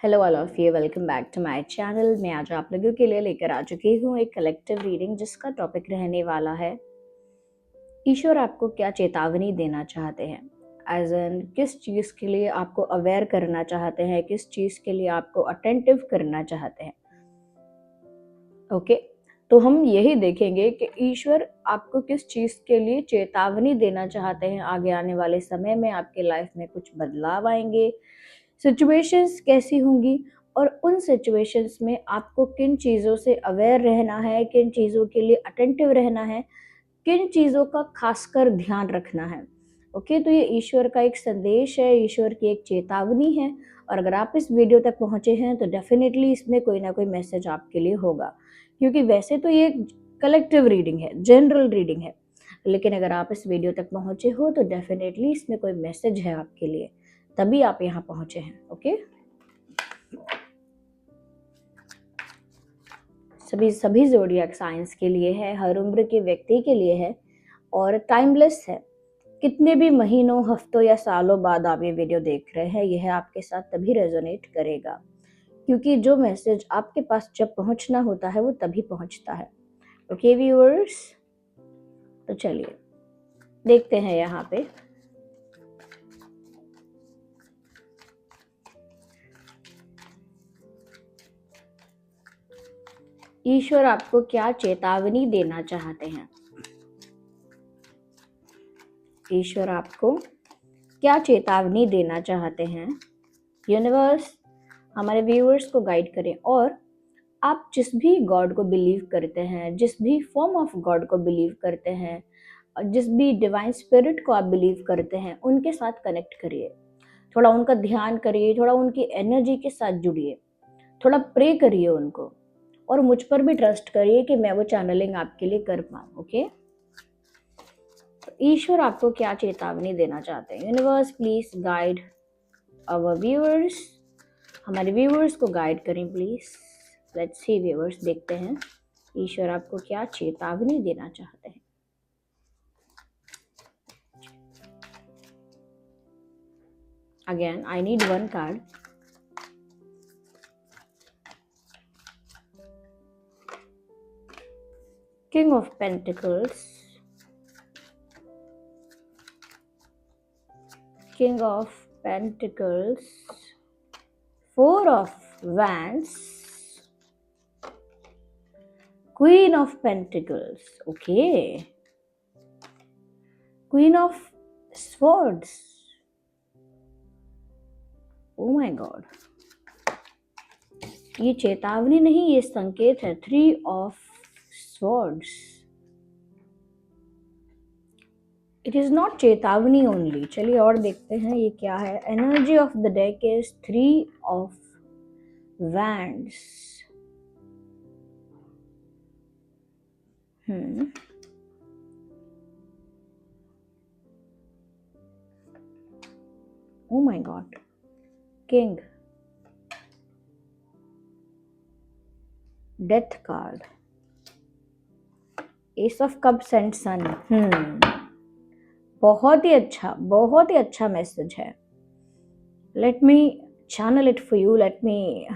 Hello all of you, welcome back to my channel. मैं आज आप लोगों के लिए लेकर आ चुकी हूँ एक कलेक्टिव रीडिंग जिसका टॉपिक रहने वाला है ईश्वर आपको क्या चेतावनी देना चाहते हैं। एज एन किस चीज़ के लिए आपको अवेयर करना चाहते हैं, किस चीज़ के लिए आपको अटेंटिव करना चाहते हैं। ओके तो हम यही देखेंगे कि ईश्वर आपको किस चीज़ के लिए चेतावनी देना चाहते हैं। आगे आने वाले समय में आपके लाइफ में कुछ बदलाव आएंगे, सिचुएशंस कैसी होंगी और उन सिचुएशंस में आपको किन चीज़ों से अवेयर रहना है, किन चीज़ों के लिए अटेंटिव रहना है, किन चीज़ों का खासकर ध्यान रखना है। ओके तो ये ईश्वर का एक संदेश है, ईश्वर की एक चेतावनी है। और अगर आप इस वीडियो तक पहुंचे हैं तो डेफिनेटली इसमें कोई ना कोई मैसेज आपके लिए होगा, क्योंकि वैसे तो ये कलेक्टिव रीडिंग है, जनरल रीडिंग है, लेकिन अगर आप इस वीडियो तक पहुंचे हो तो डेफिनेटली इसमें कोई मैसेज है आपके लिए, तभी आप यहाँ पहुंचे हैं। ओके सभी ज़ोडिएक साइंस के लिए है, हर उम्र के व्यक्ति के लिए है और टाइमलेस है। कितने भी महीनों, हफ्तों या सालों बाद आप ये वीडियो देख रहे हैं, यह आपके साथ तभी रेजोनेट करेगा, क्योंकि जो मैसेज आपके पास जब पहुंचना होता है वो तभी पहुंचता है। ओके व्यूअर्स, तो चलिए देखते हैं यहाँ पे ईश्वर आपको क्या चेतावनी देना चाहते हैं। ईश्वर आपको क्या चेतावनी देना चाहते हैं। यूनिवर्स हमारे व्यूअर्स को गाइड करें। और आप जिस भी गॉड को बिलीव करते हैं, जिस भी फॉर्म ऑफ गॉड को बिलीव करते हैं, और जिस भी डिवाइन स्पिरिट को आप बिलीव करते हैं, उनके साथ कनेक्ट करिए, थोड़ा उनका ध्यान करिए, थोड़ा उनकी एनर्जी के साथ जुड़िए, थोड़ा प्रे करिए उनको, और मुझ पर भी ट्रस्ट करिए कि मैं वो चैनलिंग आपके लिए कर पाऊँ। ओके तो ईश्वर आपको क्या चेतावनी देना चाहते हैं। Universe please guide our viewers, हमारे व्यूअर्स को गाइड करें प्लीज। लेट्स सी व्यूअर्स, देखते हैं ईश्वर आपको क्या चेतावनी देना चाहते हैं। Again I need one card. King of pentacles, king of pentacles, four of wands, queen of pentacles, okay, queen of swords, oh my god, ये चेतावनी नहीं, ये संकेत है। Three of swords, it is not चेतावनी ओनली। चलिए और देखते हैं ये क्या है। Energy of the deck is three of wands। Oh my god, king, death card, ace of cups and sun. बहुत ही अच्छा मैसेज है। Let me channel it for you. Let me,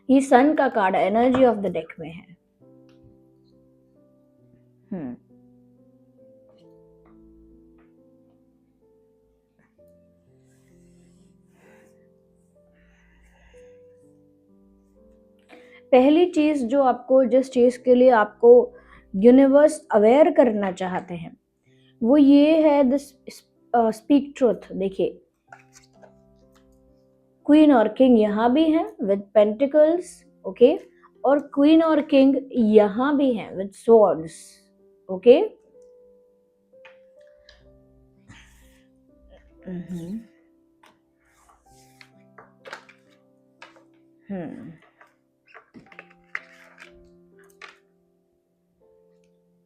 ये सन का card energy of the deck में है। पहली चीज जो आपको, जिस चीज के लिए आपको यूनिवर्स अवेयर करना चाहते हैं, वो ये है दिस स्पीक ट्रुथ। देखिए क्वीन और किंग यहाँ भी हैं विद पेंटिकल्स, ओके, और क्वीन और किंग यहाँ भी हैं with swords, okay.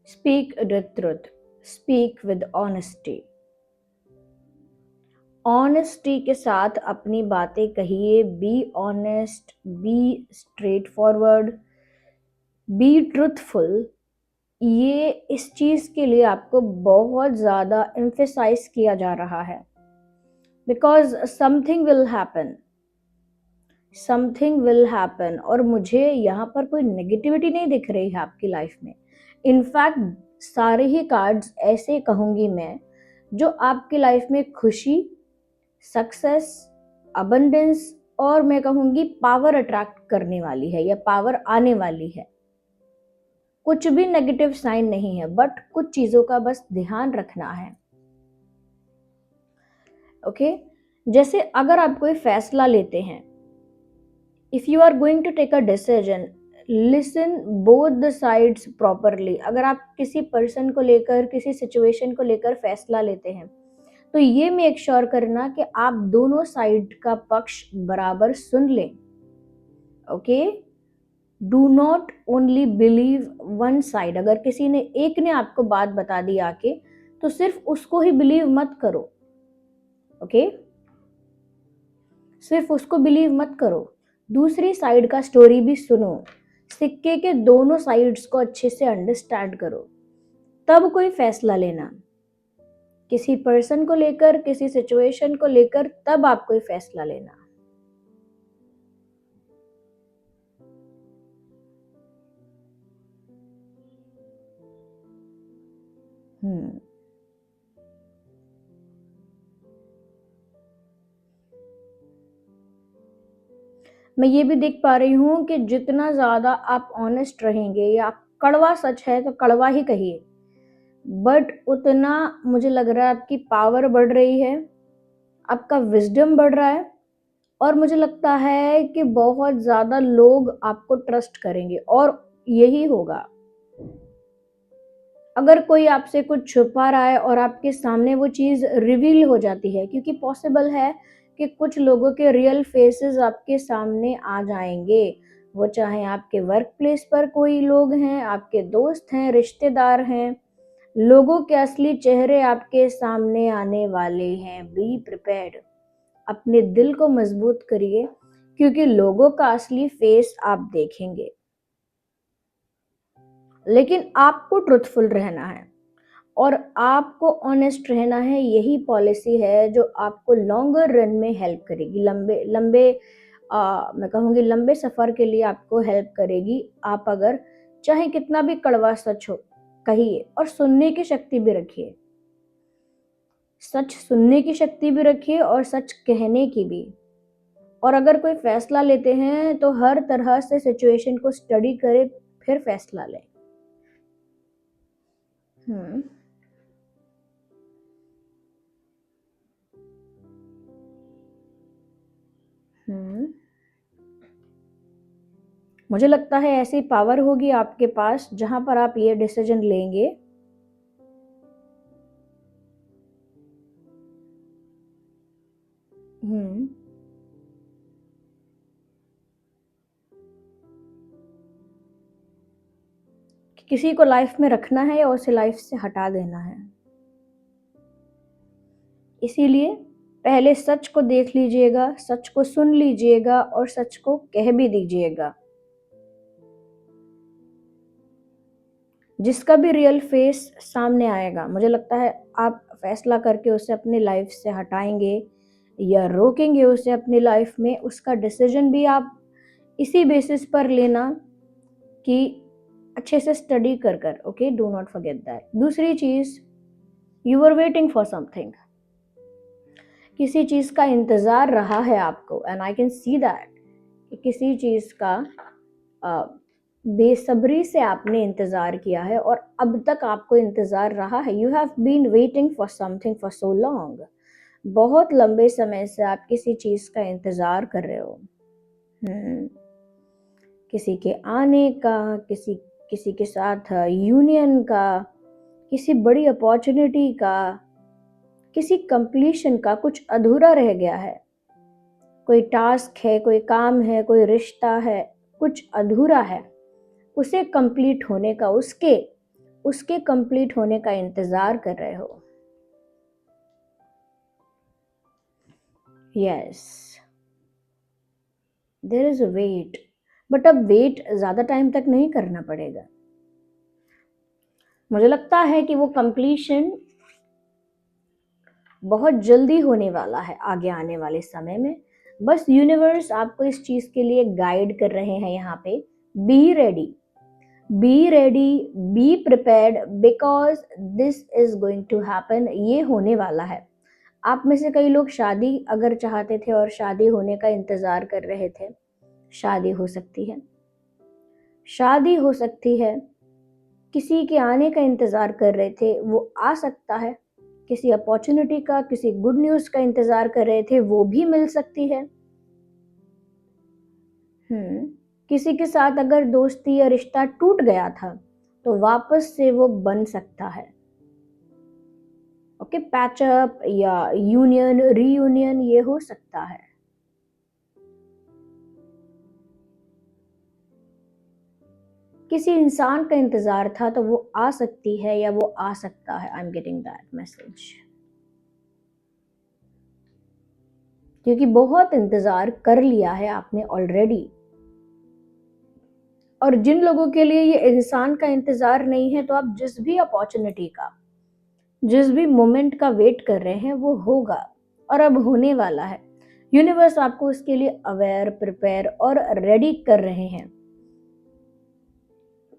Speak the truth, speak with honesty. Honesty के साथ अपनी बातें कहिए। Be honest, be straightforward, be truthful. ये इस चीज के लिए आपको बहुत ज्यादा एम्फेसाइज किया जा रहा है, because something will happen. Something will happen, और मुझे यहाँ पर कोई नेगेटिविटी नहीं दिख रही है आपकी लाइफ में। इनफैक्ट सारे ही कार्ड्स ऐसे कहूँगी मैं जो आपकी लाइफ में खुशी, सक्सेस, अबंडेंस और मैं कहूँगी पावर अट्रैक्ट करने वाली है या पावर आने वाली है। कुछ भी नेगेटिव साइन नहीं है, बट कुछ चीज़ों का बस ध्यान रखना है। ओके, जैसे अगर आप कोई फैसला लेते हैं, if you are going to take a decision, listen both the sides properly. अगर आप किसी पर्सन को लेकर, किसी सिचुएशन को लेकर फैसला लेते हैं, तो ये मेक श्योर करना कि आप दोनों साइड का पक्ष बराबर सुन लें। Okay, do not only believe one side. अगर किसी ने, एक ने आपको बात बता दी आके, तो सिर्फ उसको ही बिलीव मत करो। ओके, सिर्फ उसको बिलीव मत करो, दूसरी साइड का स्टोरी भी सुनो, सिक्के के दोनों साइड्स को अच्छे से अंडरस्टैंड करो, तब कोई फैसला लेना। किसी पर्सन को लेकर, किसी सिचुएशन को लेकर, तब आप कोई फैसला लेना। मैं ये भी देख पा रही हूँ कि जितना ज़्यादा आप ऑनेस्ट रहेंगे, या कड़वा सच है तो कड़वा ही कहिए, बट उतना मुझे लग रहा है आपकी पावर बढ़ रही है, आपका विजडम बढ़ रहा है, और मुझे लगता है कि बहुत ज़्यादा लोग आपको ट्रस्ट करेंगे, और यही होगा। अगर कोई आपसे कुछ छुपा रहा है और आपके सामने वो चीज़ रिवील हो जाती है, क्योंकि पॉसिबल है कि कुछ लोगों के रियल फेसेस आपके सामने आ जाएंगे, वो चाहे आपके वर्क प्लेस पर कोई लोग हैं, आपके दोस्त हैं, रिश्तेदार हैं, लोगों के असली चेहरे आपके सामने आने वाले हैं। बी प्रिपेयर्ड, अपने दिल को मजबूत करिए, क्योंकि लोगों का असली फेस आप देखेंगे, लेकिन आपको ट्रुथफुल रहना है और आपको ऑनेस्ट रहना है। यही पॉलिसी है जो आपको लॉन्गर रन में हेल्प करेगी, लंबे लंबे मैं कहूँगी लंबे सफ़र के लिए आपको हेल्प करेगी। आप अगर चाहे कितना भी कड़वा सच हो, कहिए, और सुनने की शक्ति भी रखिए। सच सुनने की शक्ति भी रखिए और सच कहने की भी। और अगर कोई फैसला लेते हैं तो हर तरह से सिचुएशन को स्टडी करें, फिर फैसला लें। हम्म हम्म मुझे लगता है ऐसी पावर होगी आपके पास जहां पर आप ये डिसीजन लेंगे। हम्म कि किसी को लाइफ में रखना है या उसे लाइफ से हटा देना है। इसीलिए पहले सच को देख लीजिएगा, सच को सुन लीजिएगा और सच को कह भी दीजिएगा। जिसका भी रियल फेस सामने आएगा, मुझे लगता है आप फैसला करके उसे अपनी लाइफ से हटाएंगे या रोकेंगे उसे अपनी लाइफ में। उसका डिसीजन भी आप इसी बेसिस पर लेना कि अच्छे से स्टडी कर कर। Okay, do not forget that. दूसरी चीज, you are waiting for something. किसी चीज का इंतजार रहा है आपको, and I can see that कि किसी चीज का बेसब्री से आपने इंतजार किया है और अब तक आपको इंतजार रहा है। You have been waiting for something for so long. बहुत लंबे समय से आप किसी चीज का इंतजार कर रहे हो। किसी के आने का, किसी किसी के साथ यूनियन का, किसी बड़ी अपॉर्चुनिटी का, किसी कंप्लीशन का। कुछ अधूरा रह गया है, कोई टास्क है, कोई काम है, कोई रिश्ता है, कुछ अधूरा है, उसे कंप्लीट होने का, उसके उसके कंप्लीट होने का इंतजार कर रहे हो। Yes, there is a wait, but अब वेट ज्यादा टाइम तक नहीं करना पड़ेगा। मुझे लगता है कि वो कंप्लीशन बहुत जल्दी होने वाला है आगे आने वाले समय में। बस यूनिवर्स आपको इस चीज के लिए गाइड कर रहे हैं यहाँ पे। Be ready, be ready, be prepared, because this is going to happen. ये होने वाला है। आप में से कई लोग शादी अगर चाहते थे और शादी होने का इंतजार कर रहे थे, शादी हो सकती है। शादी हो सकती है। किसी के आने का इंतजार कर रहे थे, वो आ सकता है। किसी अपॉर्चुनिटी का, किसी गुड न्यूज का इंतजार कर रहे थे, वो भी मिल सकती है। किसी के साथ अगर दोस्ती या रिश्ता टूट गया था तो वापस से वो बन सकता है। ओके, पैचअप या यूनियन, रीयूनियन, ये हो सकता है। किसी इंसान का इंतजार था तो वो आ सकती है या वो आ सकता है। I am getting that message, क्योंकि बहुत इंतजार कर लिया है आपने ऑलरेडी। और जिन लोगों के लिए ये इंसान का इंतजार नहीं है, तो आप जिस भी अपॉर्चुनिटी का, जिस भी मोमेंट का वेट कर रहे हैं, वो होगा और अब होने वाला है। यूनिवर्स आपको उसके लिए अवेयर, प्रिपेयर और रेडी कर रहे हैं,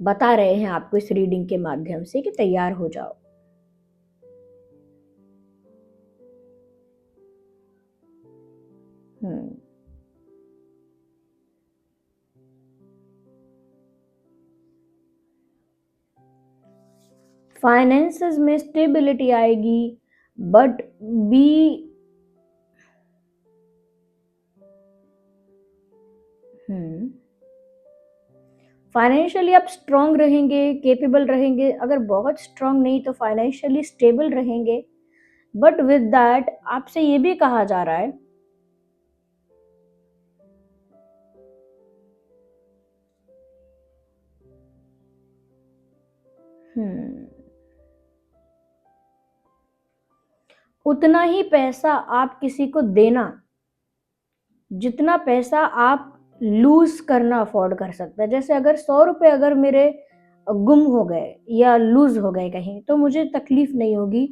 बता रहे हैं आपको इस रीडिंग के माध्यम से कि तैयार हो जाओ। फाइनेंसेस में स्टेबिलिटी आएगी, बट बी फाइनेंशियली आप स्ट्रांग रहेंगे, केपेबल रहेंगे। अगर बहुत स्ट्रांग नहीं तो फाइनेंशियली स्टेबल रहेंगे। बट विद दैट आपसे ये भी कहा जा रहा है उतना ही पैसा आप किसी को देना जितना पैसा आप लूज करना अफोर्ड कर सकते हैं। जैसे अगर 100 रुपए अगर मेरे गुम हो गए या लूज हो गए कहीं, तो मुझे तकलीफ नहीं होगी,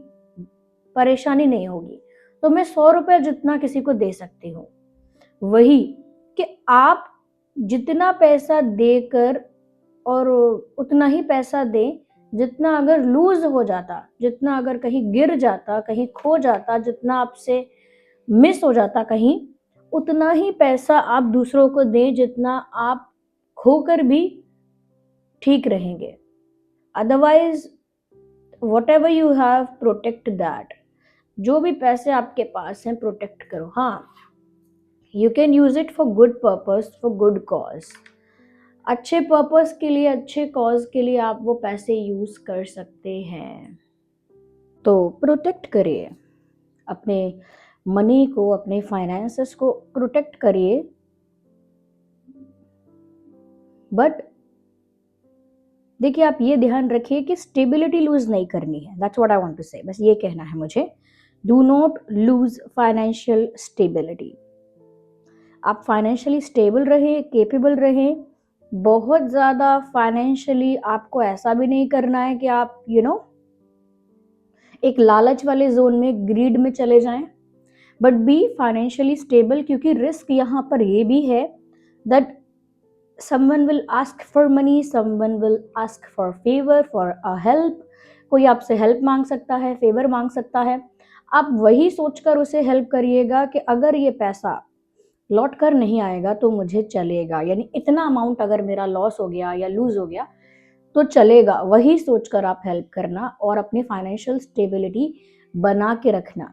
परेशानी नहीं होगी। तो मैं 100 रुपए जितना किसी को दे सकती हूँ। वही कि आप जितना पैसा देकर और उतना ही पैसा दें जितना अगर लूज हो जाता, जितना अगर कहीं गिर जाता, कहीं खो जाता, जितना आपसे मिस हो जाता कहीं, उतना ही पैसा आप दूसरों को दें जितना आप खोकर भी ठीक रहेंगे। Otherwise what ever you have, protect that. जो भी पैसे आपके पास हैं प्रोटेक्ट करो। हाँ, you can use it for good purpose, for good cause. अच्छे पर्पस के लिए, अच्छे कॉज के लिए आप वो पैसे यूज कर सकते हैं। तो प्रोटेक्ट करिए अपने मनी को, अपने फाइनेंसेस को प्रोटेक्ट करिए। बट देखिए, आप ये ध्यान रखिए कि स्टेबिलिटी लूज नहीं करनी है। That's what I want to say. बस ये कहना है मुझे, do not lose financial stability. आप फाइनेंशियली स्टेबल रहें, केपेबल रहें। बहुत ज़्यादा फाइनेंशियली आपको ऐसा भी नहीं करना है कि आप एक लालच वाले जोन में, ग्रीड में चले जाएं। बट बी फाइनेंशियली स्टेबल, क्योंकि रिस्क यहाँ पर ये भी है that someone will ask for money, someone will ask for favor, for a help। कोई आपसे हेल्प मांग सकता है, फेवर मांग सकता है। आप वही सोचकर उसे हेल्प करिएगा कि अगर ये पैसा लौट कर नहीं आएगा तो मुझे चलेगा, यानी इतना अमाउंट अगर मेरा लॉस हो गया या लूज हो गया तो चलेगा। वही सोचकर आप हेल्प करना और अपनी फाइनेंशियल स्टेबिलिटी बना के रखना।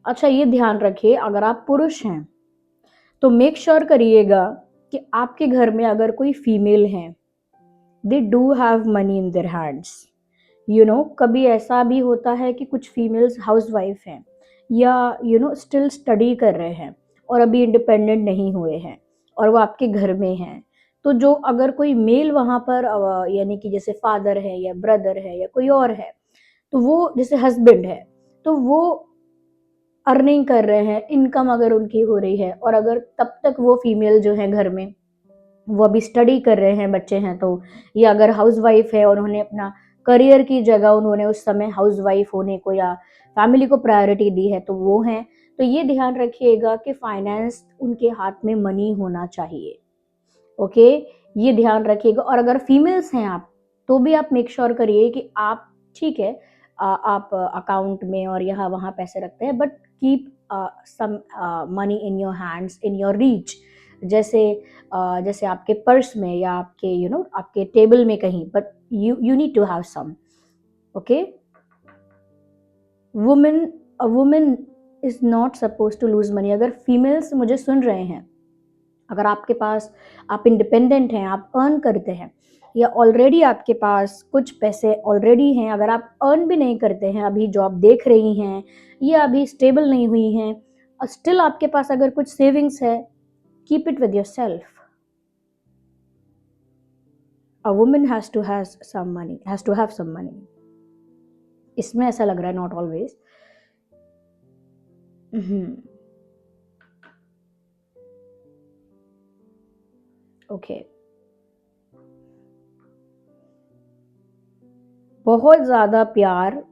अच्छा, ये ध्यान रखिए, अगर आप पुरुष हैं तो मेक श्योर करिएगा कि आपके घर में अगर कोई फीमेल है, they do have money in their hands. कभी ऐसा भी होता है कि कुछ फीमेल्स हाउसवाइफ हैं या स्टिल स्टडी कर रहे हैं और अभी इंडिपेंडेंट नहीं हुए हैं और वो आपके घर में हैं। तो जो अगर कोई मेल वहाँ पर यानी कि जैसे फादर है या ब्रदर है या कोई और है, तो वो जैसे हस्बैंड है, तो वो अर्निंग कर रहे हैं, इनकम अगर उनकी हो रही है, और अगर तब तक वो फीमेल जो है घर में वो अभी स्टडी कर रहे हैं, बच्चे हैं तो, या अगर हाउसवाइफ है और उन्होंने अपना करियर की जगह उन्होंने उस समय हाउसवाइफ होने को या फैमिली को प्रायोरिटी दी है तो वो हैं। तो ये ध्यान रखिएगा कि फाइनेंस उनके हाथ में मनी होना चाहिए। ओके, ये ध्यान रखिएगा। और अगर फीमेल्स हैं आप तो भी आप मेक श्योर करिए कि आप ठीक है, आप अकाउंट में और यहाँ वहाँ पैसे रखते हैं, but keep some money in your hands, in your reach. जैसे जैसे आपके पर्स में या आपके आपके टेबल में कहीं, but you need to have some. Okay, women is not suppose to lose money. अगर फीमेल्स मुझे सुन रहे हैं, अगर आपके पास, आप इंडिपेंडेंट हैं, आप अर्न करते हैं, या ऑलरेडी आपके पास कुछ पैसे ऑलरेडी हैं, अगर आप अर्न भी नहीं करते हैं, अभी जॉब देख रही हैं या अभी स्टेबल नहीं हुई हैं, और स्टिल आपके पास अगर कुछ सेविंग्स है, keep it with yourself. A woman has to have some money. इसमें ऐसा लग रहा है, नॉट ऑलवेज। ओके, बहुत ज्यादा प्यार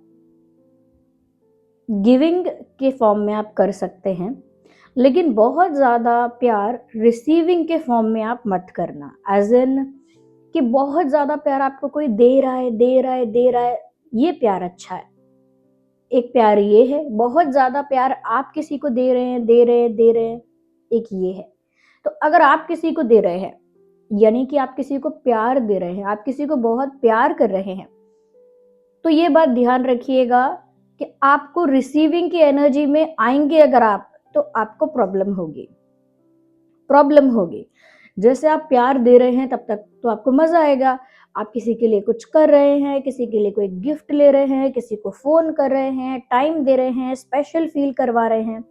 गिविंग के फॉर्म में आप कर सकते हैं, लेकिन बहुत ज़्यादा प्यार रिसीविंग के फॉर्म में आप मत करना। एज इन कि बहुत ज़्यादा प्यार आपको कोई दे रहा है, दे रहा है, दे रहा है, ये प्यार अच्छा है। एक प्यार ये है, बहुत ज़्यादा प्यार आप किसी को दे रहे हैं, दे रहे हैं, दे रहे हैं, एक ये है। तो अगर आप किसी को दे रहे हैं, यानी कि आप किसी को प्यार दे रहे हैं, आप किसी को बहुत प्यार कर रहे हैं, तो ये बात ध्यान रखिएगा कि आपको रिसीविंग की एनर्जी में आएंगे अगर आप, तो आपको प्रॉब्लम होगी। जैसे आप प्यार दे रहे हैं तब तक तो आपको मजा आएगा, आप किसी के लिए कुछ कर रहे हैं, किसी के लिए कोई गिफ्ट ले रहे हैं, किसी को फोन कर रहे हैं, टाइम दे रहे हैं, स्पेशल फील करवा रहे हैं।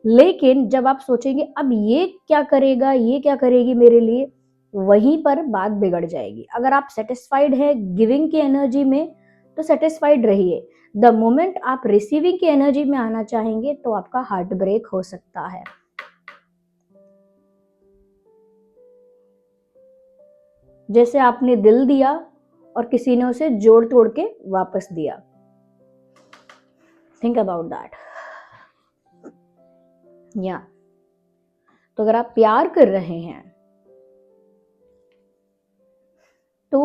लेकिन जब आप सोचेंगे अब ये क्या करेगा, ये क्या करेगी मेरे लिए, वहीं पर बात बिगड़ जाएगी। अगर आप सेटिस्फाइड है गिविंग की एनर्जी में तो सेटिस्फाइड रहिए। द मोमेंट आप रिसीविंग की एनर्जी में आना चाहेंगे तो आपका हार्ट ब्रेक हो सकता है। जैसे आपने दिल दिया और किसी ने उसे जोड़ तोड़ के वापस दिया। Think about that. या तो अगर आप प्यार कर रहे हैं तो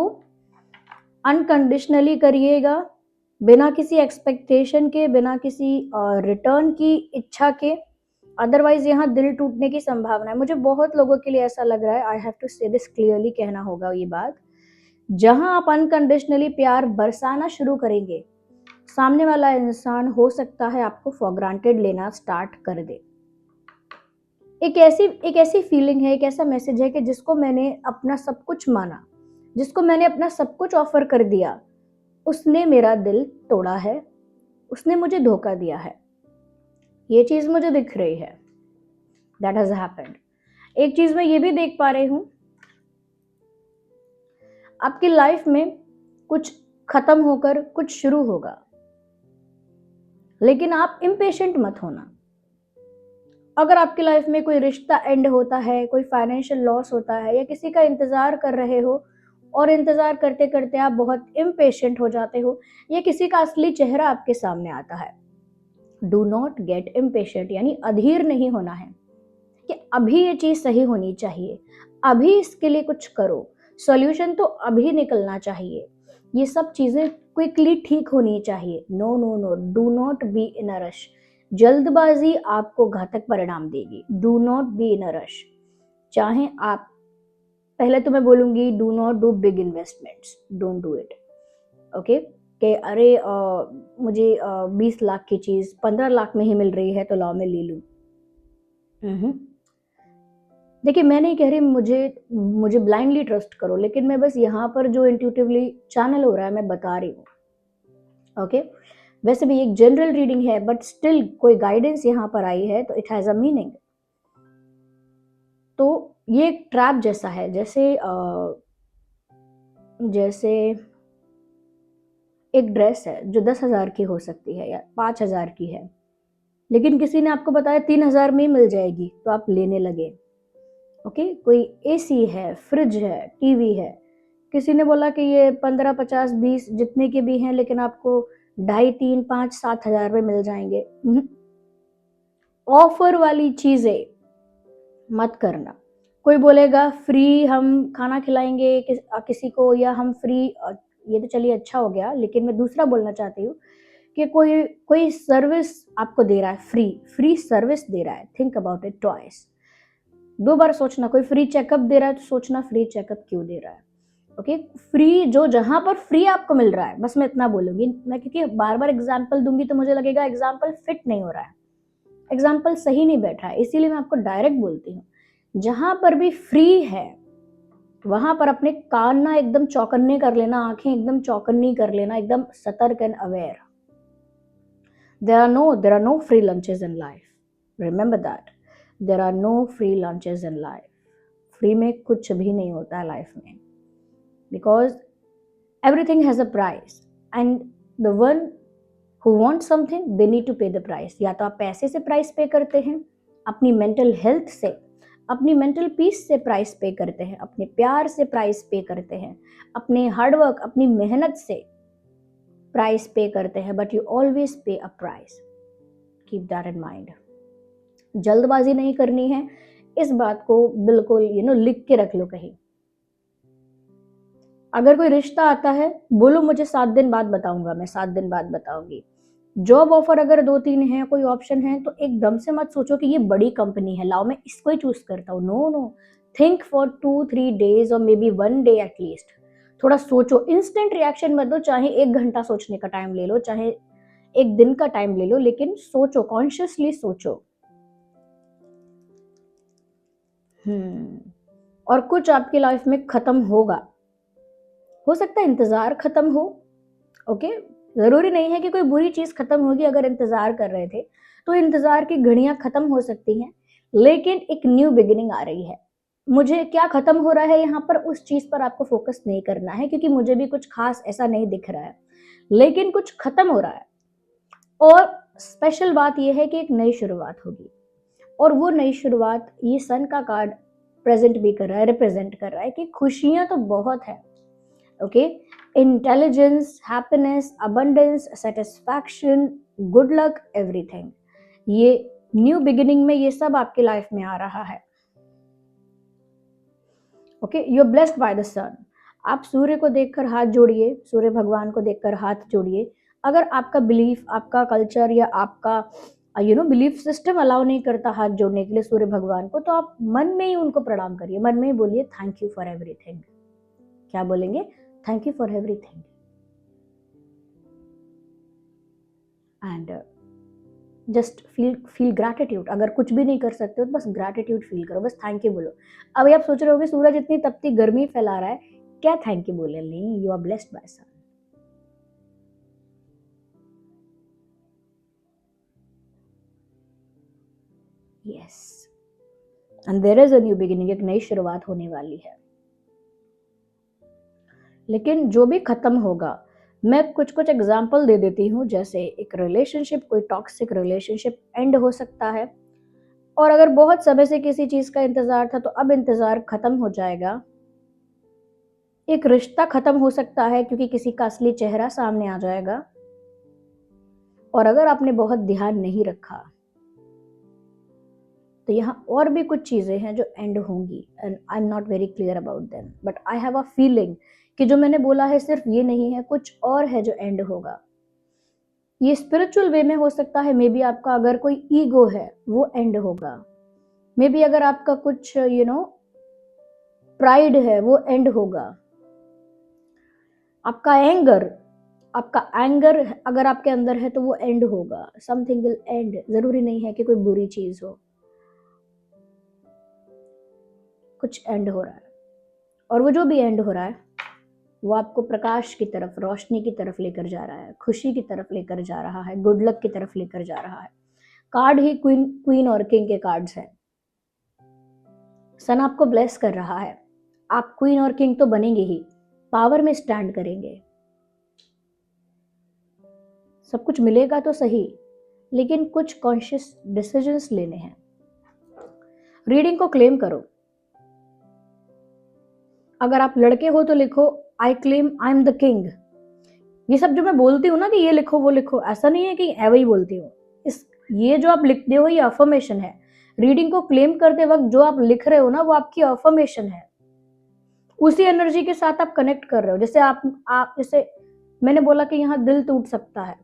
अनकंडीशनली करिएगा, बिना किसी एक्सपेक्टेशन के, बिना किसी रिटर्न की इच्छा के। अदरवाइज यहाँ दिल टूटने की संभावना है। मुझे बहुत लोगों के लिए ऐसा लग रहा है, आई हैव टू से दिस क्लियरली, कहना होगा ये बात। जहां आप अनकंडीशनली प्यार बरसाना शुरू करेंगे, सामने वाला इंसान हो सकता है आपको फॉर ग्रांटेड लेना स्टार्ट कर दे। एक ऐसी फीलिंग है, एक ऐसा मैसेज है कि जिसको मैंने अपना सब कुछ माना, जिसको मैंने अपना सब कुछ ऑफर कर दिया, उसने मेरा दिल तोड़ा है, उसने मुझे धोखा दिया है। ये चीज मुझे दिख रही है, दैट हैज हैपेंड। एक चीज मैं ये भी देख पा रही हूं, आपकी लाइफ में कुछ खत्म होकर कुछ शुरू होगा, लेकिन आप इम्पेशेंट मत होना। अगर आपकी लाइफ में कोई रिश्ता एंड होता है, कोई फाइनेंशियल लॉस होता है, या किसी का इंतजार कर रहे हो और इंतजार करते करते आप बहुत इम्पेशेंट हो जाते हो, या किसी का असली चेहरा आपके सामने आता है, डू नॉट गेट इम्पेशेंट। यानी अधीर नहीं होना है कि अभी ये चीज सही होनी चाहिए, अभी इसके लिए कुछ करो, सॉल्यूशन तो अभी निकलना चाहिए, ये सब चीजें क्विकली ठीक होनी चाहिए। No no no, do not be in a rush. जल्दबाजी आपको घातक परिणाम देगी। Do not be in a rush. चाहे आप, पहले तो मैं बोलूंगी, do not do big investments, don't do it. Okay, कि अरे मुझे 20 लाख की चीज 15 लाख में ही मिल रही है तो लाओ मैं ले लूं। देखिए, मैं नहीं कह रही मुझे ब्लाइंडली ट्रस्ट करो, लेकिन मैं बस यहाँ पर जो इंट्यूटिवली चैनल हो रहा है मैं बता रही हूँ। ओके, वैसे भी एक जनरल रीडिंग है, बट स्टिल कोई गाइडेंस यहाँ पर आई है तो इट हैज अ मीनिंग। तो ये एक ट्रैप जैसा है, जैसे एक ड्रेस है जो 10,000 की हो सकती है या 5,000 की है, लेकिन किसी ने आपको बताया 3,000 में ही मिल जाएगी तो आप लेने लगे। ओके, कोई एसी है, फ्रिज है, टीवी है, किसी ने बोला कि ये 15, 50, 20 जितने के भी हैं, लेकिन आपको 2.5, 3, 5, 7 हज़ार में मिल जाएंगे। ऑफर वाली चीजें मत करना। कोई बोलेगा फ्री हम खाना खिलाएंगे किसी को, या हम फ्री, ये तो चलिए अच्छा हो गया, लेकिन मैं दूसरा बोलना चाहती हूँ कि कोई कोई सर्विस आपको दे रहा है, फ्री सर्विस दे रहा है, थिंक अबाउट इट ट्वाइस। 2 बार सोचना। कोई फ्री चेकअप दे रहा है तो सोचना फ्री चेकअप क्यों दे रहा है। ओके, फ्री जो जहां पर फ्री आपको मिल रहा है, बस मैं इतना बोलूंगी मैं, क्योंकि बार बार एग्जाम्पल दूंगी तो मुझे लगेगा एग्जाम्पल फिट नहीं हो रहा है, एग्जाम्पल सही नहीं बैठ रहा है, इसीलिए मैं आपको डायरेक्ट बोलती हूँ। जहां पर भी फ्री है वहां पर अपने कान ना एकदम चौकन्ने कर लेना, आंखें एकदम चौकन्नी कर लेना, एकदम सतर्क and aware. there are no free lunches in life. Remember that. There are no free lunches in life. Free में कुछ भी नहीं होता है लाइफ में, because everything has a price and the one who wants something they need to pay the price. या तो आप पैसे से प्राइस पे करते हैं, अपनी मेंटल हेल्थ से, अपनी मेंटल पीस से प्राइस पे करते हैं, अपने प्यार से प्राइस पे करते हैं, अपने हार्डवर्क, अपनी मेहनत से प्राइस पे करते हैं, बट यू ऑलवेज पे a price. Keep that in mind. जल्दबाजी नहीं करनी है, इस बात को बिल्कुल लिख के रख लो कहीं। अगर कोई रिश्ता आता है, बोलो मुझे 7 दिन बाद बताऊंगा, मैं 7 दिन बाद बताऊंगी। जॉब ऑफर अगर 2-3 है, कोई ऑप्शन है, तो एकदम से मत सोचो कि ये बड़ी कंपनी है, लाओ मैं इसको ही चूज करता हूँ। No no, think for 2-3 days और मे बी 1 डे एटलीस्ट। थोड़ा सोचो, इंस्टेंट रिएक्शन मत दो, चाहे 1 घंटा सोचने का टाइम ले लो, चाहे 1 दिन का टाइम ले लो, लेकिन सोचो, कॉन्शियसली सोचो। और कुछ आपकी लाइफ में खत्म होगा, हो सकता है इंतजार खत्म हो। ओके, जरूरी नहीं है कि कोई बुरी चीज खत्म होगी। अगर इंतजार कर रहे थे तो इंतजार की घड़ियां खत्म हो सकती हैं, लेकिन एक न्यू बिगिनिंग आ रही है। मुझे क्या खत्म हो रहा है यहाँ पर, उस चीज पर आपको फोकस नहीं करना है, क्योंकि मुझे भी कुछ खास ऐसा नहीं दिख रहा है, लेकिन कुछ खत्म हो रहा है। और स्पेशल बात यह है कि एक नई शुरुआत होगी, और वो नई शुरुआत ये सन का कार्ड प्रेजेंट भी कर रहा है, रिप्रेजेंट कर रहा है कि खुशियां तो बहुत है। Okay, intelligence, happiness, abundance, satisfaction, good luck, everything, ये न्यू बिगिनिंग में ये सब आपकी लाइफ में आ रहा है। Okay, you are blessed by the sun. आप सूर्य को देखकर हाथ जोड़िए, सूर्य भगवान को देखकर हाथ जोड़िए। अगर आपका बिलीफ, आपका कल्चर या आपका बिलीफ सिस्टम अलाउ नहीं करता हाथ जोड़ने के लिए सूर्य भगवान को, तो आप मन में ही उनको प्रणाम करिए, मन में ही बोलिए थैंक यू फॉर एवरीथिंग। क्या बोलेंगे? Thank you for everything. And just feel gratitude. अगर कुछ भी नहीं कर सकते हो तो बस ग्रैटिट्यूड फील करो, बस थैंक यू बोलो। अभी आप सोच रहे होगे सूरज इतनी तपती गर्मी फैला रहा है, क्या थैंक यू बोले? नहीं, you are blessed by sun. Yes, and there is a new beginning, एक नई शुरुआत होने वाली है। लेकिन जो भी खत्म होगा, मैं कुछ कुछ एग्जाम्पल दे देती हूँ। जैसे एक रिलेशनशिप, कोई टॉक्सिक रिलेशनशिप एंड हो सकता है, और अगर बहुत समय से किसी चीज का इंतजार था तो अब इंतजार खत्म हो जाएगा। एक रिश्ता खत्म हो सकता है क्योंकि किसी का असली चेहरा सामने आ जाएगा। और अगर आपने बहुत ध्यान नहीं रखा तो यहाँ और भी कुछ चीजें हैं जो एंड होंगी, and I am not very clear about them, but I have a feeling कि जो मैंने बोला है सिर्फ ये नहीं है, कुछ और है जो एंड होगा। ये स्पिरिचुअल वे में हो सकता है। मे बी आपका अगर कोई ईगो है वो एंड होगा। मे बी अगर आपका कुछ प्राइड है वो एंड होगा। आपका एंगर अगर आपके अंदर है तो वो एंड होगा। Something will and. जरूरी नहीं है कि कोई बुरी चीज हो, कुछ एंड हो रहा है। और वो जो भी एंड हो रहा है वो आपको प्रकाश की तरफ, रोशनी की तरफ लेकर जा रहा है, खुशी की तरफ लेकर जा रहा है, गुड लक की तरफ लेकर जा रहा है। कार्ड ही क्वीन और किंग के कार्ड्स हैं। सन आपको ब्लेस कर रहा है। आप क्वीन और किंग तो बनेंगे ही, पावर में स्टैंड करेंगे। सब कुछ मिलेगा तो सही, लेकिन कुछ कॉन्शियस डिसीजंस लेने हैं। रीडिंग को क्लेम करो। अगर आप लड़के हो तो लिखो I claim I am the king. ये सब जो मैं बोलती हूँ ना कि ये लिखो वो लिखो, ऐसा नहीं है कि ऐवे ही बोलती हूँ। इस ये जो आप लिखते हो ये अफर्मेशन है। रीडिंग को क्लेम करते वक्त जो आप लिख रहे हो ना वो आपकी अफर्मेशन है। उसी एनर्जी के साथ आप कनेक्ट कर रहे हो। जैसे आप जैसे मैंने बोला कि यहाँ दिल टूट सकता है,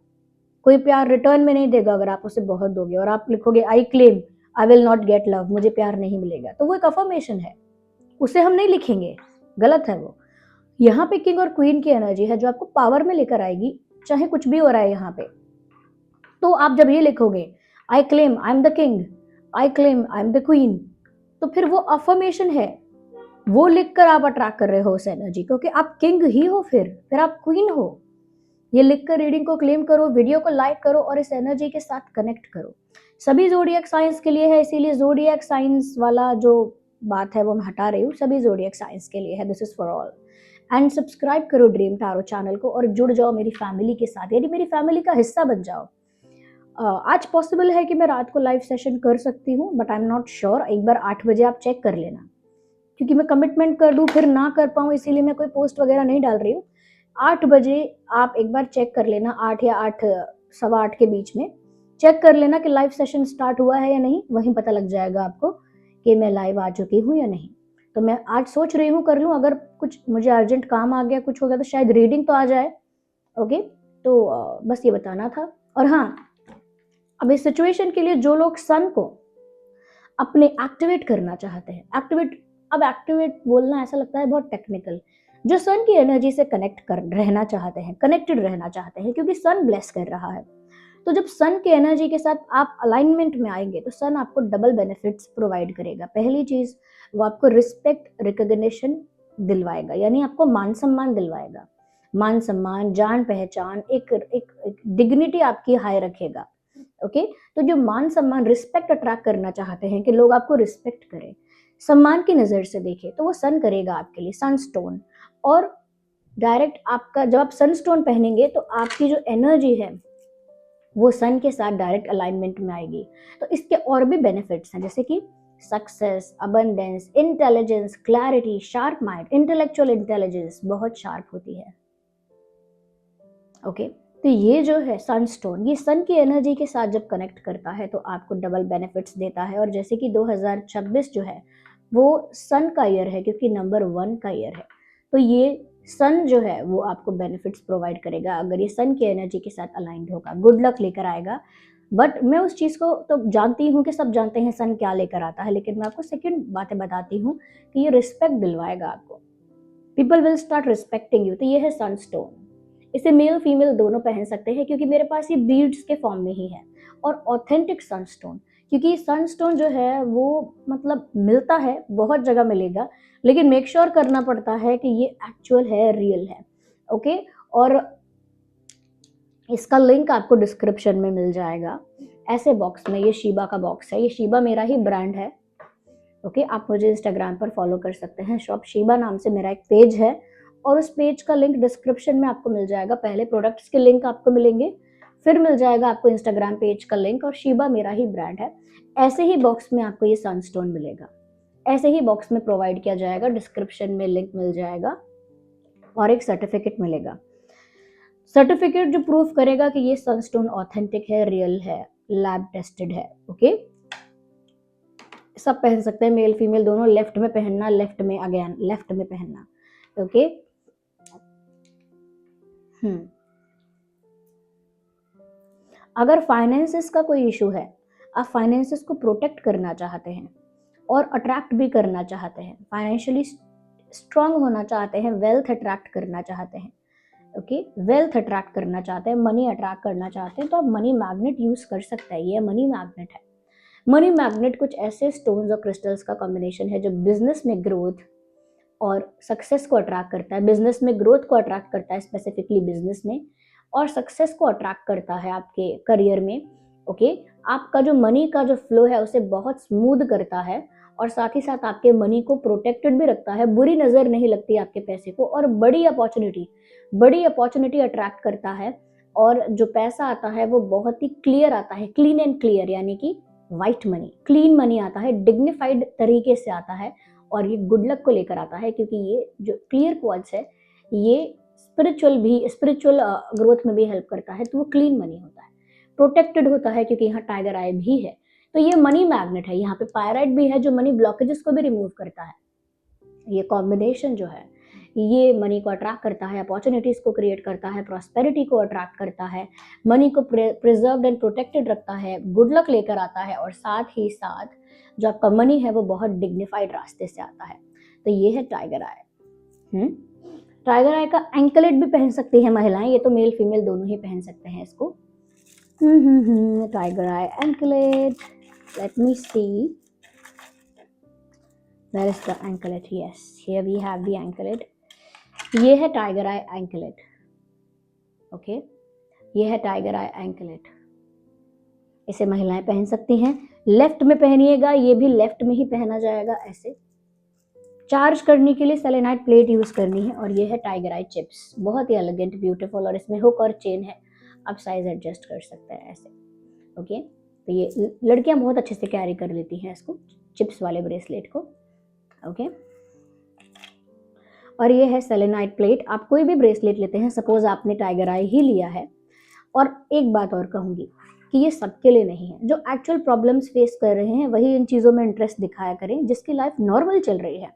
कोई प्यार रिटर्न में नहीं देगा अगर आप उसे बहुत दोगे, और आप लिखोगे I claim I will not get love, मुझे प्यार नहीं मिलेगा, तो वो एक अफर्मेशन है, उसे हम नहीं लिखेंगे, गलत है वो। यहाँ पे किंग और क्वीन की एनर्जी है जो आपको पावर में लेकर आएगी, चाहे कुछ भी हो रहा है यहाँ पे। तो आप जब ये लिखोगे I claim I am the king, I claim I am the queen, तो फिर वो अफर्मेशन है, वो लिखकर आप अट्रैक्ट कर रहे हो उस एनर्जी, क्योंकि आप किंग ही हो, फिर आप क्वीन हो। ये लिखकर रीडिंग को क्लेम करो, वीडियो को लाइक करो और इस एनर्जी के साथ कनेक्ट करो। सभी ज़ोडिएक साइंस के लिए है, इसीलिए ज़ोडिएक साइंस वाला जो बात है वो मैं हटा रही हूँ, सभी ज़ोडिएक साइंस के लिए है। This is for all. And subscribe करो ड्रीम टारो चैनल को और जुड़ जाओ मेरी फैमिली के साथ, यानी मेरी फैमिली का हिस्सा बन जाओ। आज पॉसिबल है कि मैं रात को लाइव सेशन कर सकती हूँ, but I am not sure. एक बार 8 बजे आप चेक कर लेना, क्योंकि मैं कमिटमेंट कर दूँ फिर ना कर पाऊँ, इसीलिए मैं कोई पोस्ट वगैरह नहीं डाल रही हूँ। 8 बजे आप एक बार चेक कर लेना, 8 या 8 सवा 8 के बीच में चेक कर लेना कि लाइव सेशन स्टार्ट हुआ है या नहीं, वहीं पता लग जाएगा आपको कि मैं लाइव आ चुकी हूँ या नहीं। तो मैं आज सोच रही हूँ कर लूँ, अगर कुछ मुझे अर्जेंट काम आ गया, कुछ हो गया तो शायद रीडिंग तो आ जाए। ओके, तो बस ये बताना था। और हाँ, अब इस सिचुएशन के लिए जो लोग सन को अपने एक्टिवेट करना चाहते हैं, अब एक्टिवेट बोलना ऐसा लगता है बहुत टेक्निकल, जो सन की एनर्जी से रहना चाहते हैं, कनेक्टेड रहना चाहते हैं, क्योंकि सन ब्लेस कर रहा है। तो जब सन की एनर्जी के साथ आप अलाइनमेंट में आएंगे तो सन आपको डबल बेनिफिट्स प्रोवाइड करेगा। पहली चीज, वो आपको रिस्पेक्ट रिकॉग्निशन दिलवाएगा, यानी आपको मान सम्मान दिलवाएगा। मान सम्मान, जान पहचान, एक डिग्निटी आपकी हाई रखेगा। ओके, तो जो मान सम्मान, रिस्पेक्ट अट्रैक्ट करना चाहते हैं कि लोग आपको रिस्पेक्ट करें, सम्मान की नजर से देखें, तो वो सन करेगा आपके लिए, सनस्टोन। और डायरेक्ट आपका जब आप सनस्टोन पहनेंगे तो आपकी जो एनर्जी है वो सन के साथ डायरेक्ट अलाइनमेंट में आएगी। तो इसके और भी बेनिफिट्स हैं, जैसे कि success, abundance, intelligence, clarity, sharp mind, intellectual intelligence बहुत शार्प होती है। ओके, तो ये जो है सनस्टोन, ये सन की एनर्जी के साथ जब कनेक्ट करता है तो आपको डबल बेनिफिट्स देता है। और जैसे कि 2026 जो है वो सन का ईयर है, क्योंकि नंबर 1 का ईयर है, तो ये सन जो है वो आपको बेनिफिट्स प्रोवाइड करेगा अगर ये सन की एनर्जी के साथ अलाइंड होगा, गुड लक लेकर आएगा। बट मैं उस चीज़ को तो जानती हूँ कि सब जानते हैं सन क्या लेकर आता है, लेकिन मैं आपको सेकंड बातें बताती हूँ कि ये रिस्पेक्ट दिलवाएगा आपको, people will start respecting you. तो ये है सनस्टोन, इसे मेल फीमेल दोनों पहन सकते हैं, क्योंकि मेरे पास ये बीड्स के फॉर्म में ही है। और ऑथेंटिक सनस्टोन, क्योंकि सनस्टोन जो है वो मतलब मिलता है, बहुत जगह मिलेगा, लेकिन मेक श्योर करना पड़ता है कि ये एक्चुअल है, रियल है। ओके, और इसका लिंक आपको डिस्क्रिप्शन में मिल जाएगा। ऐसे बॉक्स में, ये शीबा का बॉक्स है, ये शीबा मेरा ही ब्रांड है। ओके, आप मुझे इंस्टाग्राम पर फॉलो कर सकते हैं, शॉप शीबा नाम से मेरा एक पेज है, और उस पेज का लिंक डिस्क्रिप्शन में आपको मिल जाएगा। पहले प्रोडक्ट्स के लिंक आपको मिलेंगे, फिर मिल जाएगा आपको इंस्टाग्राम पेज का लिंक, और शीबा मेरा ही ब्रांड है। ऐसे ही बॉक्स में आपको ये सनस्टोन मिलेगा, ऐसे ही बॉक्स में प्रोवाइड किया जाएगा, डिस्क्रिप्शन में लिंक मिल जाएगा, और एक सर्टिफिकेट मिलेगा। सर्टिफिकेट जो प्रूफ करेगा कि ये सनस्टोन ऑथेंटिक है, रियल है, लैब टेस्टेड है। ओके, सब पहन सकते हैं, मेल फीमेल दोनों। लेफ्ट में पहनना, लेफ्ट में अगेन लेफ्ट में पहनना। ओके, अगर फाइनेंसेस का कोई इशू है, आप फाइनेंसेस को प्रोटेक्ट करना चाहते हैं और अट्रैक्ट भी करना चाहते हैं, फाइनेंशियली स्ट्रांग होना चाहते हैं, वेल्थ अट्रैक्ट करना चाहते हैं, ओके, वेल्थ अट्रैक्ट करना चाहते हैं, मनी अट्रैक्ट करना चाहते हैं, तो आप मनी मैग्नेट यूज कर सकते हैं। ये मनी मैग्नेट है। मनी मैग्नेट कुछ ऐसे स्टोन्स और क्रिस्टल्स का कॉम्बिनेशन है जो बिजनेस में ग्रोथ और सक्सेस को अट्रैक्ट करता है, बिजनेस में ग्रोथ को अट्रैक्ट करता है, स्पेसिफिकली बिजनेस में, और सक्सेस को अट्रैक्ट करता है आपके करियर में। ओके, आपका जो मनी का जो फ्लो है उसे बहुत स्मूथ करता है, और साथ ही साथ आपके मनी को प्रोटेक्टेड भी रखता है, बुरी नज़र नहीं लगती आपके पैसे को, और बड़ी अपॉर्चुनिटी अट्रैक्ट करता है। और जो पैसा आता है वो बहुत ही क्लियर आता है, क्लीन एंड क्लियर, यानी कि वाइट मनी, क्लीन मनी आता है, डिग्निफाइड तरीके से आता है, और ये गुड लक को लेकर आता है, क्योंकि ये जो क्लियर क्वार्ट्ज है ये स्पिरिचुअल ग्रोथ में भी हेल्प करता है, तो वो क्लीन मनी होता है, प्रोटेक्टेड होता है क्योंकि यहाँ टाइगर आई भी है। तो ये मनी मैग्नेट है, यहाँ पे पायराइट भी है जो मनी ब्लॉकेजेस को भी रिमूव करता है। ये कॉम्बिनेशन जो है ये मनी को अट्रैक्ट करता है, अपॉर्चुनिटीज को क्रिएट करता है, प्रॉस्पेरिटी को अट्रैक्ट करता है, मनी को प्रिजर्व्ड एंड प्रोटेक्टेड रखता है, गुड लक लेकर आता है, और साथ ही साथ जो आपका मनी है वो बहुत डिग्निफाइड रास्ते से आता है। तो ये है टाइगर आई। टाइगर आई का एंकलेट भी पहन सकती है महिलाएं, ये तो मेल फीमेल दोनों ही पहन सकते हैं इसको। Tiger eye anklet, let me see, where is the anklet? Yes, here we have the anklet. ये है टाइगर आई एंकलेट। ओके, ये है टाइगर आई एंकलेट। इसे महिलाएं पहन सकती हैं, लेफ्ट में पहनिएगा, ये भी लेफ्ट में ही पहना जाएगा ऐसे। चार्ज करने के लिए सेलेनाइट प्लेट यूज करनी है, और ये है टाइगर आई चिप्स, बहुत ही एलिगेंट ब्यूटीफुल, और इसमें हुक और चेन है, आप साइज एडजस्ट कर सकते हैं ऐसे। ओके, तो ये लड़कियां बहुत अच्छे से कैरी कर लेती हैं इसको, चिप्स वाले ब्रेसलेट को। ओके, और ये है सेलेनाइट प्लेट। आप कोई भी ब्रेसलेट लेते हैं, सपोज आपने टाइगर आई ही लिया है, और एक बात और कहूंगी कि ये सबके लिए नहीं है। जो एक्चुअल प्रॉब्लम्स फेस कर रहे हैं वही इन चीज़ों में इंटरेस्ट दिखाया करें, जिसकी लाइफ नॉर्मल चल रही है,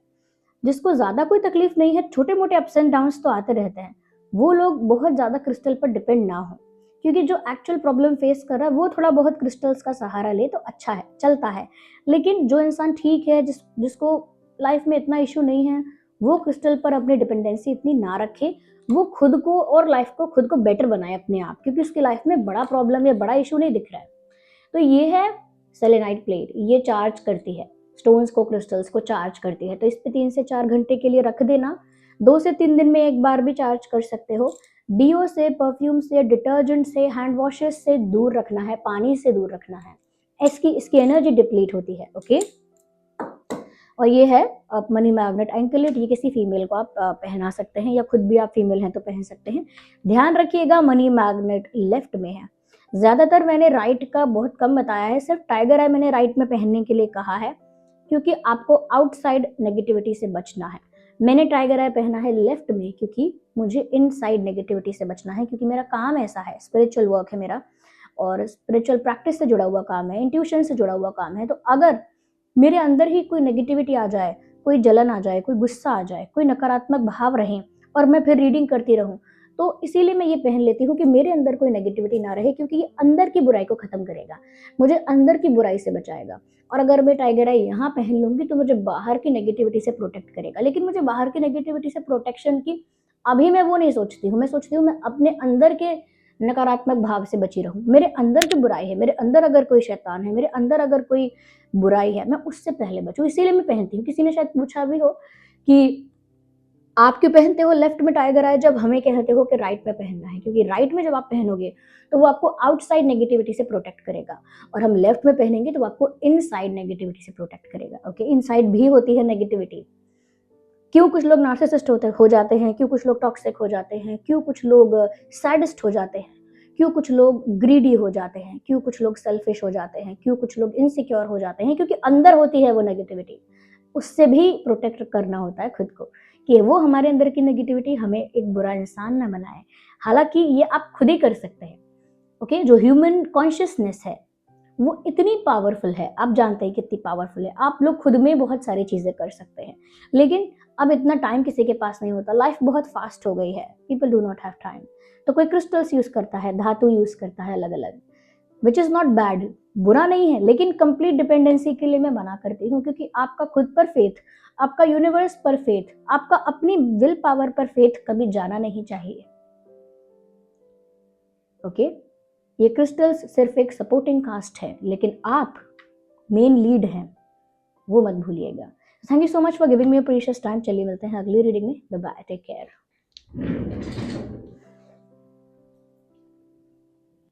जिसको ज़्यादा कोई तकलीफ नहीं है, छोटे मोटे अप्स एंड डाउन्स तो आते रहते हैं, वो लोग बहुत ज़्यादा क्रिस्टल पर डिपेंड ना हो। क्योंकि जो एक्चुअल प्रॉब्लम फेस कर रहा है वो थोड़ा बहुत क्रिस्टल्स का सहारा ले तो अच्छा है, चलता है। लेकिन जो इंसान ठीक है, जिसको लाइफ में इतना इशू नहीं है, वो क्रिस्टल पर अपनी डिपेंडेंसी इतनी ना रखे, वो खुद को और लाइफ को खुद को बेटर बनाए अपने आप, क्योंकि उसकी लाइफ में बड़ा प्रॉब्लम या बड़ा इशू नहीं दिख रहा है। तो ये है सेलेनाइट प्लेट, ये चार्ज करती है स्टोन्स को, क्रिस्टल्स को चार्ज करती है। तो इस पे 3 से 4 घंटे के लिए रख देना, 2 से 3 दिन में एक बार भी चार्ज कर सकते हो। डीओ से, परफ्यूम से, डिटर्जेंट से, हैंड वॉशेस से दूर रखना है, पानी से दूर रखना है, इसकी एनर्जी डिप्लीट होती है। ओके, और ये है मनी मैग्नेट एंकलेट, ये किसी फीमेल को आप पहना सकते हैं, या खुद भी आप फीमेल हैं तो पहन सकते हैं। ध्यान रखिएगा मनी मैग्नेट लेफ्ट में है, ज्यादातर मैंने राइट का बहुत कम बताया है, सिर्फ टाइगर आई मैंने राइट में पहनने के लिए कहा है, क्योंकि आपको आउटसाइड नेगेटिविटी से बचना है। मैंने टाइगर आई पहना है लेफ्ट में, क्योंकि मुझे इनसाइड नेगेटिविटी से बचना है, क्योंकि मेरा काम ऐसा है, स्पिरिचुअल वर्क है मेरा, और स्पिरिचुअल प्रैक्टिस से जुड़ा हुआ काम है, इंट्यूशन से जुड़ा हुआ काम है। तो अगर मेरे अंदर ही कोई नेगेटिविटी आ जाए, कोई जलन आ जाए, कोई गुस्सा आ जाए, कोई नकारात्मक भाव रहे, और मैं फिर रीडिंग करती रहूं, तो इसीलिए मैं ये पहन लेती हूँ कि मेरे अंदर कोई नेगेटिविटी ना रहे, क्योंकि ये अंदर की बुराई को खत्म करेगा, मुझे अंदर की बुराई से बचाएगा। और अगर मैं टाइगर आई यहाँ पहन लूंगी तो मुझे बाहर की नेगेटिविटी से प्रोटेक्ट करेगा। लेकिन मुझे बाहर की नेगेटिविटी से प्रोटेक्शन की अभी मैं वो नहीं सोचती हूँ, मैं सोचती हूँ मैं अपने अंदर के नकारात्मक भाव से बची रहूं। मेरे अंदर जो बुराई है, मेरे अंदर अगर कोई शैतान है, मेरे अंदर अगर कोई बुराई है, मैं उससे पहले बचूं, इसीलिए मैं पहनती हूँ। किसी ने शायद पूछा भी हो कि आप क्यों पहनते हो लेफ्ट में टाइगर आई, जब हमें कहते हो कि राइट में पहनना है, क्योंकि राइट में जब आप पहनोगे तो वो आपको आउटसाइड नेगेटिविटी से प्रोटेक्ट करेगा, और हम लेफ्ट में पहनेंगे तो वो आपको इनसाइड नेगेटिविटी से प्रोटेक्ट करेगा। ओके, इनसाइड भी होती है नेगेटिविटी। क्यों कुछ लोग नार्सिसिस्ट हो जाते हैं, क्यों कुछ लोग टॉक्सिक हो जाते हैं, क्यों कुछ लोग सैडिस्ट हो जाते हैं, क्यों कुछ लोग ग्रीडी हो जाते हैं, क्यों कुछ लोग सेल्फिश हो जाते हैं, क्यों कुछ लोग इनसिक्योर हो जाते हैं, क्योंकि अंदर होती है वो नेगेटिविटी। उससे भी प्रोटेक्ट करना होता है खुद को, कि वो हमारे अंदर की नेगेटिविटी हमें एक बुरा इंसान ना बनाए। हालांकि ये आप खुद ही कर सकते हैं। ओके, जो ह्यूमन कॉन्शियसनेस है वो इतनी पावरफुल है, आप जानते हैं कितनी पावरफुल है। आप लोग खुद में बहुत सारी चीजें कर सकते हैं, लेकिन अब इतना टाइम किसी के पास नहीं होता, लाइफ बहुत फास्ट हो गई है, people do not have time. तो कोई क्रिस्टल्स यूज करता है, धातु यूज करता है अलग अलग, विच इज नॉट बैड, बुरा नहीं है, लेकिन कंप्लीट डिपेंडेंसी के लिए मैं मना करती हूँ, क्योंकि आपका खुद पर फेथ, आपका यूनिवर्स पर फेथ, आपका अपनी विल पावर पर फेथ कभी जाना नहीं चाहिए। ओके, ये क्रिस्टल्स सिर्फ एक सपोर्टिंग कास्ट है, लेकिन आप मेन लीड हैं, वो मत भूलिएगा। Thank you so much for giving me precious time. चलिए मिलते हैं अगली रीडिंग में। Bye bye, take care.